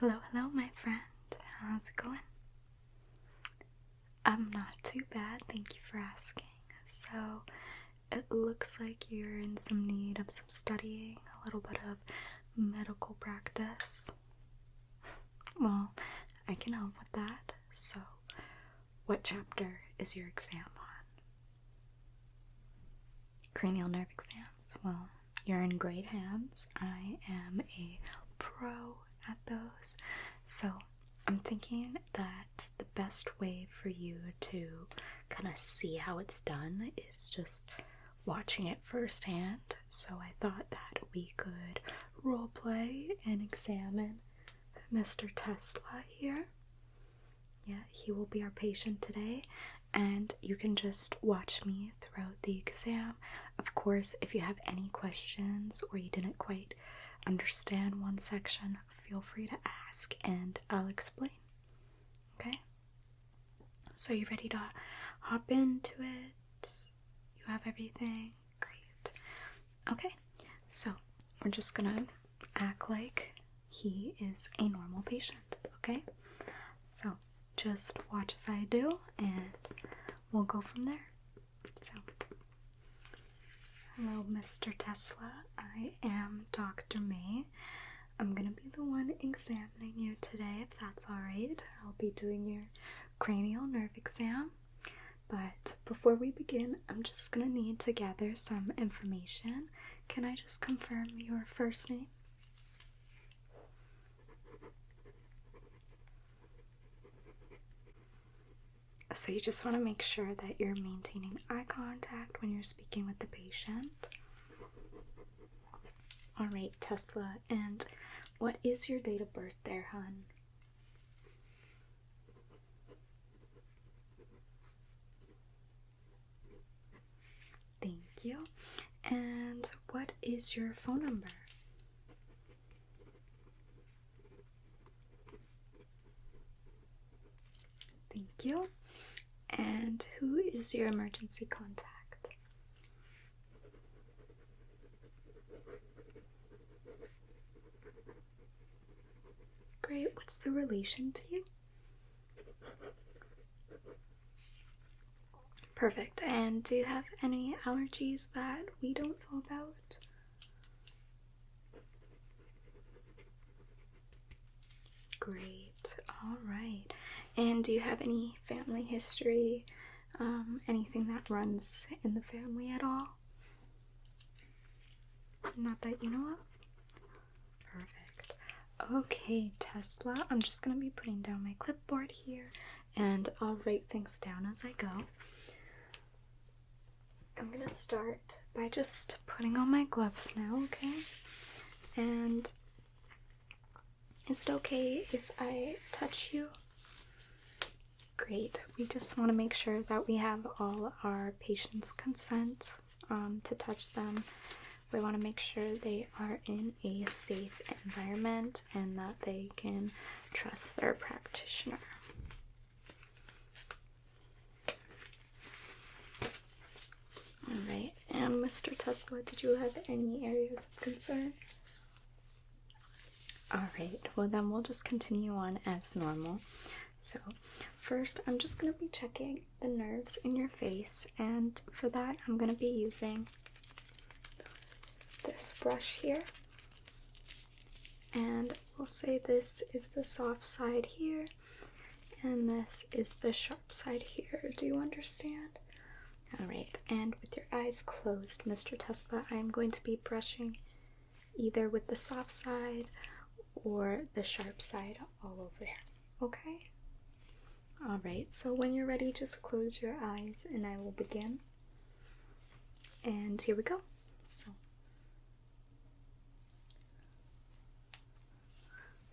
Hello, my friend. How's it going? I'm not too bad, thank you for asking. So, it looks like you're in some need of some studying, a little bit of medical practice. Well, I can help with that. So, what chapter is your exam on? Cranial nerve exams. Well, you're in great hands. I am a pro at those. So, I'm thinking that the best way for you to kind of see how it's done is just watching it firsthand. So I thought that we could role play and examine Mr. Tesla here. Yeah, he will be our patient today, and you can just watch me throughout the exam. Of course, if you have any questions or you didn't quite understand one section, feel free to ask and I'll explain. Okay? So you ready to hop into it? You have everything? Great. Okay, so we're just gonna act like he is a normal patient, okay? So just watch as I do and we'll go from there. So, hello, Mr. Tesla. I am Dr. May. I'm gonna be the one examining you today, if that's alright. I'll be doing your cranial nerve exam. But before we begin, I'm just gonna need to gather some information. Can I just confirm your first name? So you just want to make sure that you're maintaining eye contact when you're speaking with the patient. Alright, Tesla, and what is your date of birth there, hon? Thank you. And what is your phone number? Thank you. And who is your emergency contact? Great. What's the relation to you? Perfect. And do you have any allergies that we don't know about? Great. All right. And do you have any family history? Anything that runs in the family at all? Not that you know of? Perfect. Okay, Tesla, I'm just going to be putting down my clipboard here, and I'll write things down as I go. I'm going to start by just putting on my gloves now, okay? And is it okay if I touch you? Great. We just want to make sure that we have all our patients' consent to touch them. We want to make sure they are in a safe environment and that they can trust their practitioner. Alright, and Mr. Tesla, did you have any areas of concern? Alright, well then we'll just continue on as normal. So, first I'm just going to be checking the nerves in your face, and for that I'm going to be using this brush here. And we'll say this is the soft side here, and this is the sharp side here. Do you understand? Alright, and with your eyes closed, Mr. Tesla, I'm going to be brushing either with the soft side or the sharp side all over here. Okay? Alright, so when you're ready, just close your eyes and I will begin. And here we go. So,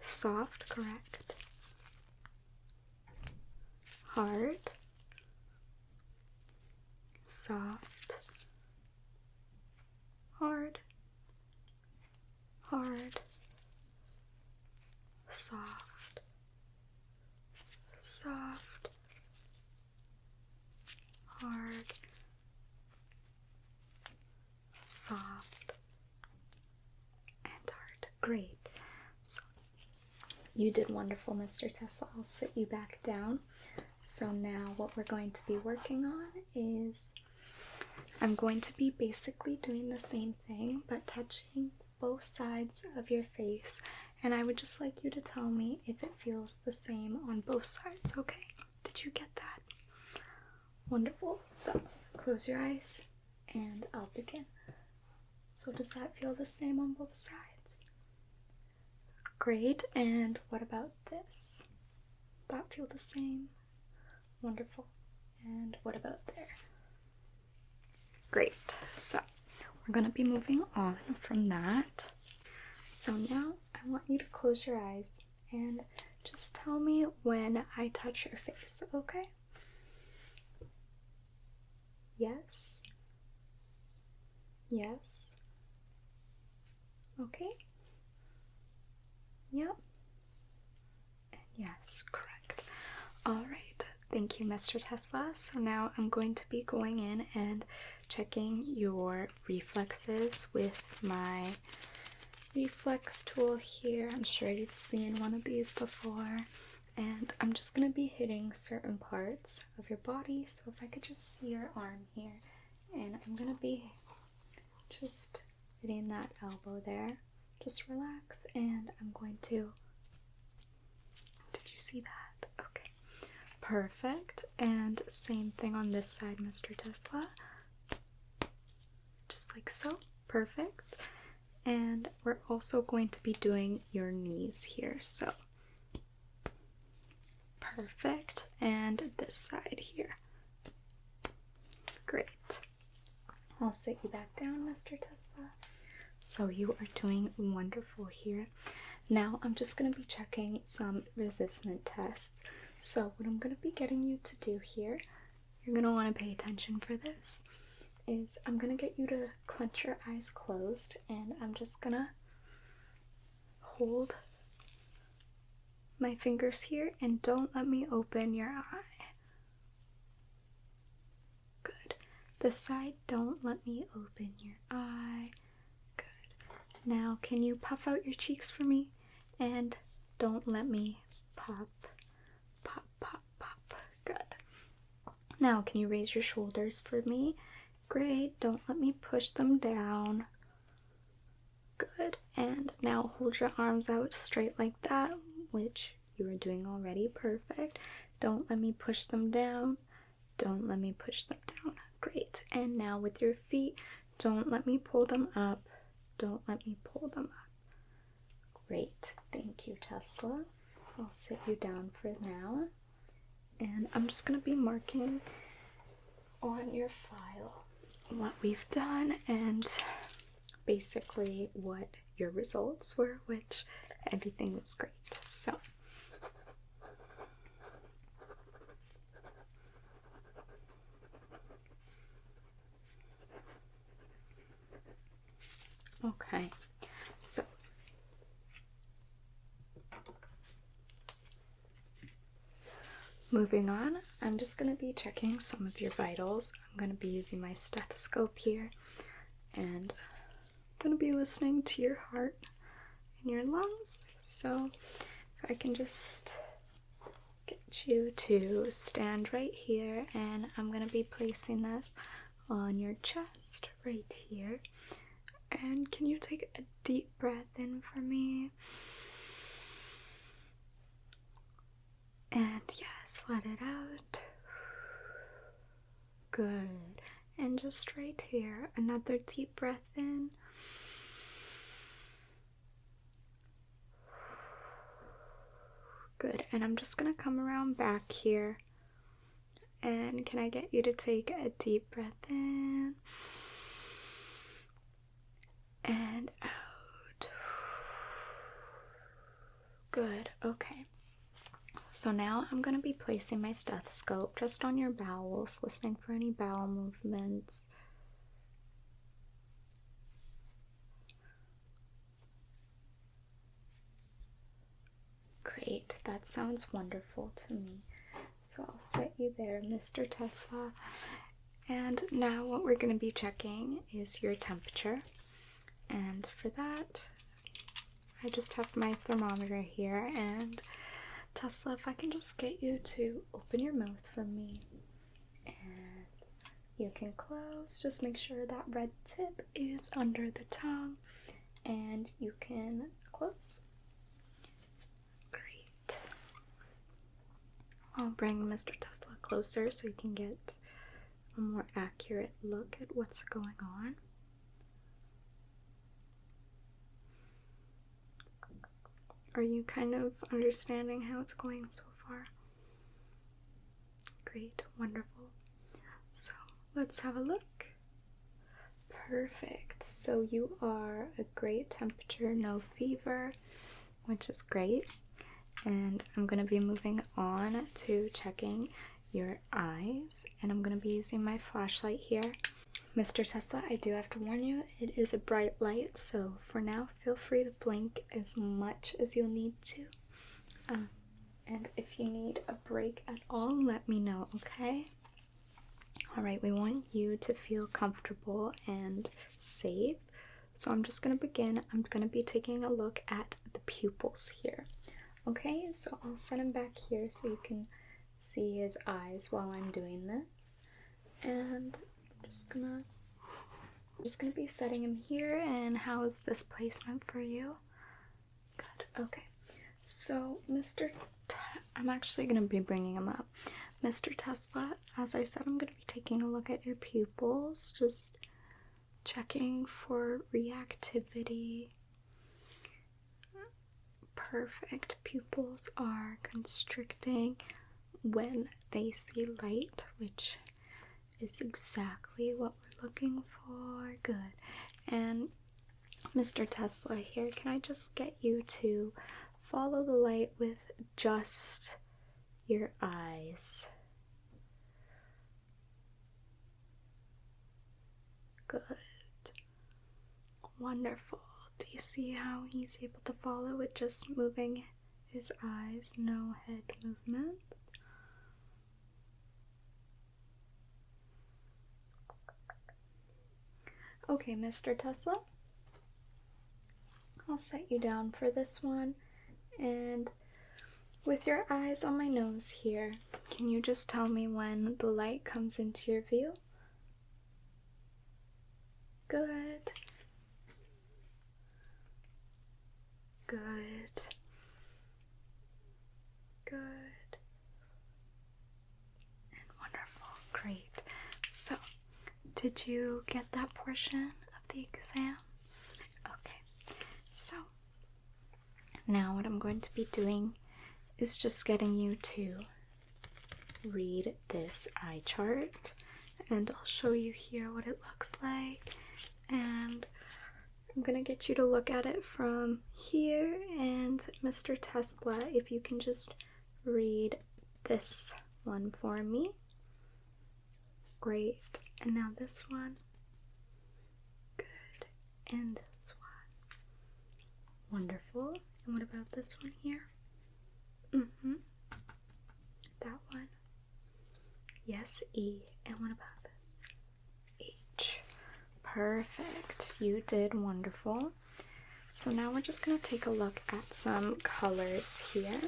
soft, correct? Hard. Soft. Hard. Hard. Soft. Soft. Hard. Soft. And hard. Great. So You did wonderful, Mr. Tesla. I'll sit you back down. So now what we're going to be working on is I'm going to be basically doing the same thing, but touching both sides of your face. And I would just like you to tell me if it feels the same on both sides, okay? Did you get that? Wonderful. So close your eyes and I'll begin. So does that feel the same on both sides? Great. And what about this? That feel the same? Wonderful. And what about there? Great. So we're going to be moving on from that. So now I want you to close your eyes and just tell me when I touch your face, okay? Yes. Yes. Okay. Yep. And yes, correct. All right. Thank you, Mr. Tesla. So now I'm going to be going in and checking your reflexes with my reflex tool here. I'm sure you've seen one of these before. And I'm just going to be hitting certain parts of your body. So if I could just see your arm here. And I'm going to be just hitting that elbow there. Just relax. And I'm going to... Did you see that? Okay. Perfect. And same thing on this side, Mr. Tesla. Just like so. Perfect. And we're also going to be doing your knees here. So perfect. And this side here. Great. I'll sit you back down, Mr. Tesla. So you are doing wonderful here. Now I'm just going to be checking some resistance tests. So what I'm going to be getting you to do here, you're going to want to pay attention for this, is I'm going to get you to clench your eyes closed, and I'm just going to hold my fingers here and don't let me open your eye. Good. This side, don't let me open your eye. Good. Now can you puff out your cheeks for me? And don't let me pop, pop, pop, pop. Good. Now can you raise your shoulders for me? Great. Don't let me push them down. Good. And now hold your arms out straight like that, which you were doing already. Perfect. Don't let me push them down. Don't let me push them down. Great. And now with your feet, don't let me pull them up. Don't let me pull them up. Great. Thank you, Tesla. I'll sit you down for now. And I'm just going to be marking on your file what we've done and basically what your results were, which everything was great. So okay, so moving on, I'm just going to be checking some of your vitals. I'm going to be using my stethoscope here, and I'm going to be listening to your heart and your lungs. So if I can just get you to stand right here, and I'm going to be placing this on your chest right here. And can you take a deep breath in for me? And yes, let it out. Good. And just right here, another deep breath in. Good. And I'm just going to come around back here. And can I get you to take a deep breath in and out? Good. Okay. So now I'm going to be placing my stethoscope just on your bowels, listening for any bowel movements. Great, that sounds wonderful to me. So I'll set you there, Mr. Tesla. And now what we're going to be checking is your temperature. And for that, I just have my thermometer here, and Tesla, if I can just get you to open your mouth for me, and you can close. Just make sure that red tip is under the tongue, and you can close. Great. I'll bring Mr. Tesla closer so you can get a more accurate look at what's going on. Are you kind of understanding how it's going so far? Great, wonderful. So let's have a look. Perfect. So you are a great temperature, no fever, which is great. And I'm going to be moving on to checking your eyes, and I'm going to be using my flashlight here. Mr. Tesla, I do have to warn you, it is a bright light, so for now, feel free to blink as much as you'll need to. And if you need a break at all, let me know, okay? Alright, we want you to feel comfortable and safe, so I'm just going to begin. I'm going to be taking a look at the pupils here. Okay, so I'll set him back here so you can see his eyes while I'm doing this. And I'm just gonna be setting him here. And how is this placement for you? Good. Okay. So, I'm actually gonna be bringing him up. Mr. Tesla, as I said, I'm gonna be taking a look at your pupils, just checking for reactivity. Perfect. Pupils are constricting when they see light, which is exactly what we're looking for. Good. And Mr. Tesla here, can I just get you to follow the light with just your eyes? Good. Wonderful. Do you see how he's able to follow with just moving his eyes, no head movements? Okay, Mr. Tesla, I'll set you down for this one, and with your eyes on my nose here, can you just tell me when the light comes into your view? Good. Good. Good. And wonderful. Great. So, did you get that portion of the exam? Okay. So, now what I'm going to be doing is just getting you to read this eye chart, and I'll show you here what it looks like, and I'm gonna get you to look at it from here. And Mr. Tesla, if you can just read this one for me. Great. And now this one. Good. And this one. Wonderful. And what about this one here? That one. Yes, E. And what about this? H. Perfect. You did wonderful. So now we're just going to take a look at some colors here.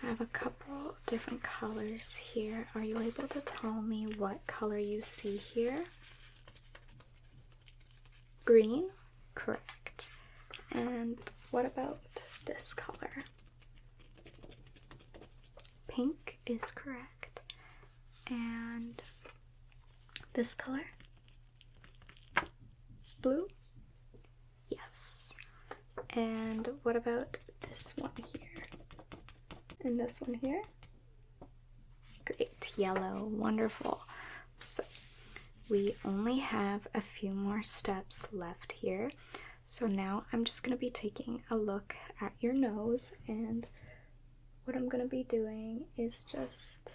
I have a couple different colors here. Are you able to tell me what color you see here? Green? Correct. And what about this color? Pink is correct. And this color? Blue? Yes. And what about this one here? And this one here? Great. Yellow. Wonderful. So we only have a few more steps left here. So now I'm just going to be taking a look at your nose, and what I'm going to be doing is just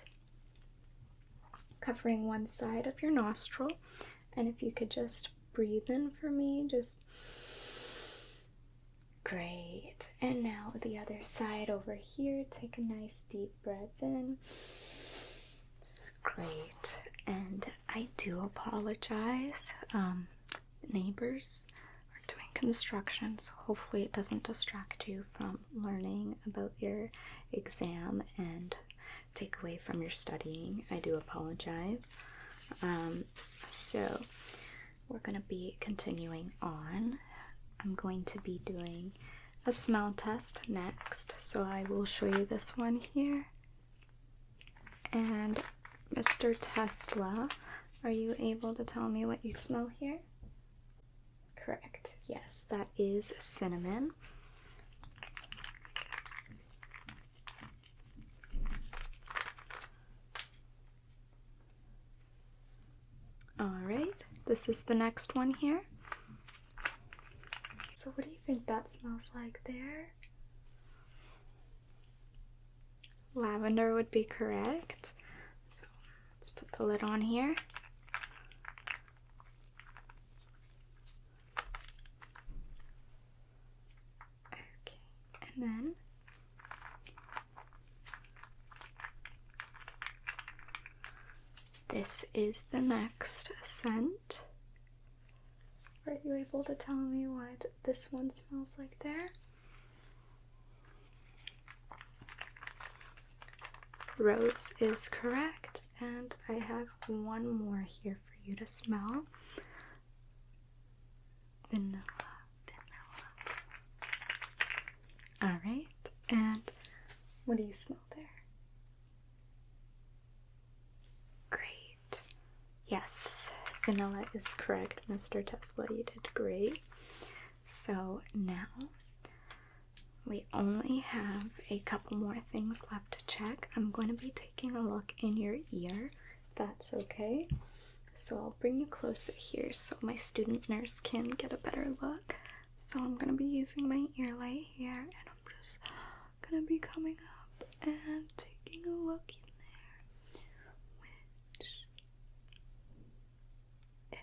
covering one side of your nostril, and if you could just breathe in for me, just great. And now the other side over here, take a nice deep breath in. Great. And I do apologize, neighbors are doing construction, so hopefully it doesn't distract you from learning about your exam and take away from your studying. I do apologize. So we're going to be continuing on. I'm going to be doing a smell test next, so I will show you this one here. And Mr. Tesla, are you able to tell me what you smell here? Correct. Yes, that is cinnamon. Alright, this is the next one here. So what do you think that smells like there? Lavender would be correct. So let's put the lid on here. Okay, and then this is the next scent. Are you able to tell me what this one smells like there? Rose is correct, and I have one more here for you to smell. Vanilla. Alright, and what do you smell there? Great. Yes, vanilla is correct, Mr. Tesla. You did great. So now we only have a couple more things left to check. I'm going to be taking a look in your ear, if that's okay. So I'll bring you closer here so my student nurse can get a better look. So I'm going to be using my ear light here, and I'm just going to be coming up and taking a look in there, which it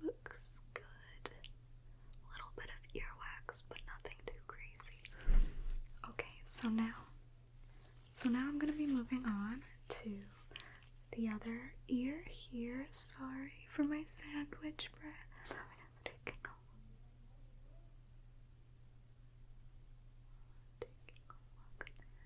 looks good. A little bit of earwax, but nothing too crazy. Okay, so now I'm going to be moving on to the other ear here. Sorry for my sandwich breath. Taking a look there.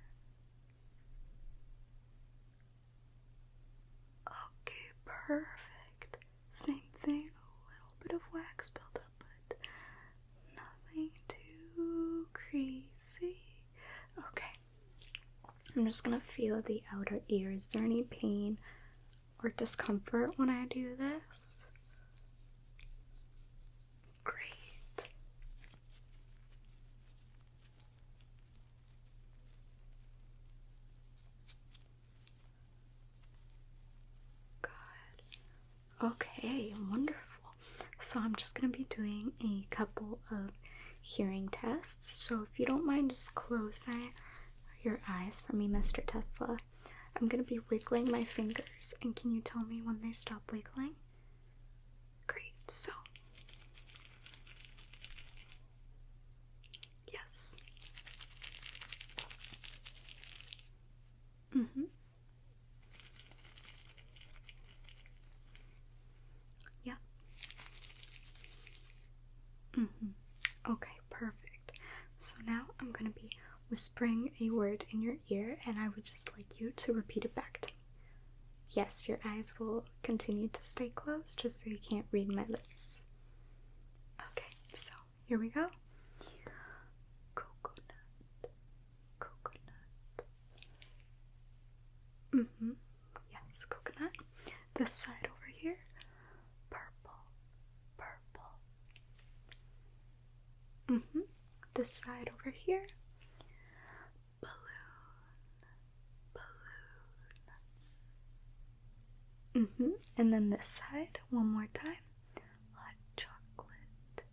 Okay, perfect. Same thing, a little bit of wax built up, but nothing too crazy. Okay, I'm just gonna feel the outer ear. Is there any pain or discomfort when I do this? Great. Good. Okay, wonderful. So I'm just going to be doing a couple of hearing tests. So if you don't mind just closing your eyes for me, Mr. Tesla. I'm going to be wiggling my fingers, and can you tell me when they stop wiggling? Great, so. Yes. Yeah. Okay, perfect. So now I'm going to be whispering a word in your ear, and I would just like you to repeat it back to me. Yes, your eyes will continue to stay closed just so you can't read my lips. Okay, so here we go. Coconut. Coconut. Yes, coconut. This side over here. Purple. Purple. This side over here. And then this side, one more time. Hot chocolate.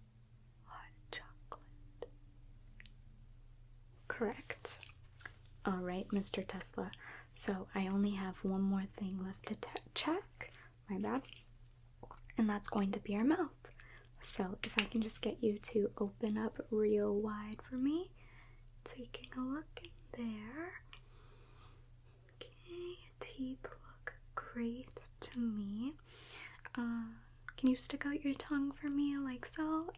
Hot chocolate. Correct. Alright, Mr. Tesla. So I only have one more thing left to check. My bad. And that's going to be your mouth. So if I can just get you to open up real wide for me. Taking a look in there. Okay, teeth look great to me. Can you stick out your tongue for me like so?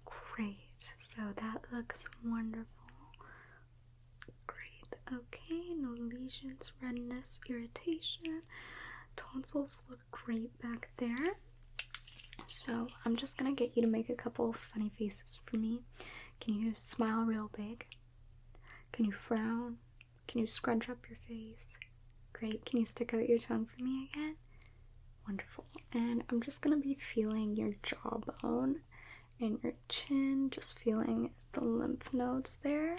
Great. So that looks wonderful. Great. Okay, no lesions, redness, irritation. Tonsils look great back there. So I'm just gonna get you to make a couple funny faces for me. Can you smile real big? Can you frown? Can you scrunch up your face? Great. Can you stick out your tongue for me again? Wonderful. And I'm just gonna be feeling your jawbone and your chin, just feeling the lymph nodes there.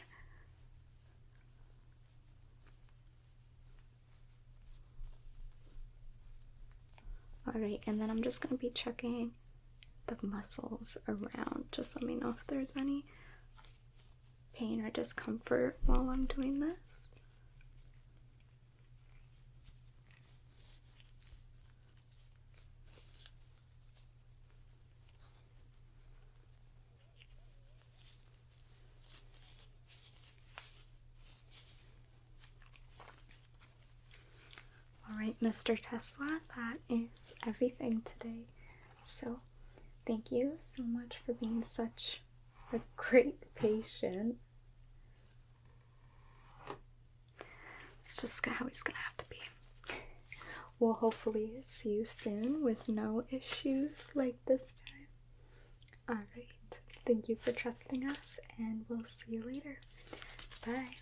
Alright, and then I'm just going to be checking the muscles around. Just let me know if there's any pain or discomfort while I'm doing this. Alright, Mr. Tesla, that is everything today. So, thank you so much for being such a great patient. It's just how he's gonna have to be. We'll hopefully see you soon with no issues like this time. Alright, thank you for trusting us, and we'll see you later. Bye.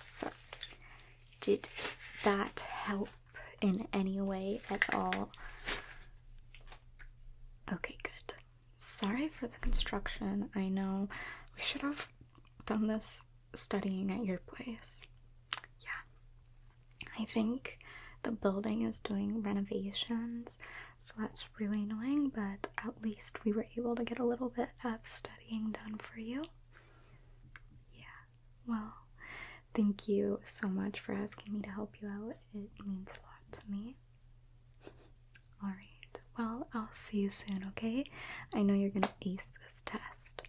So, did that help in any way at all? Okay, good. Sorry for the construction. I know we should have done this studying at your place. Yeah. I think the building is doing renovations, so that's really annoying, but at least we were able to get a little bit of studying done for you. Yeah. Well, thank you so much for asking me to help you out. It means a lot to me. Alright, well, I'll see you soon, okay? I know you're gonna ace this test.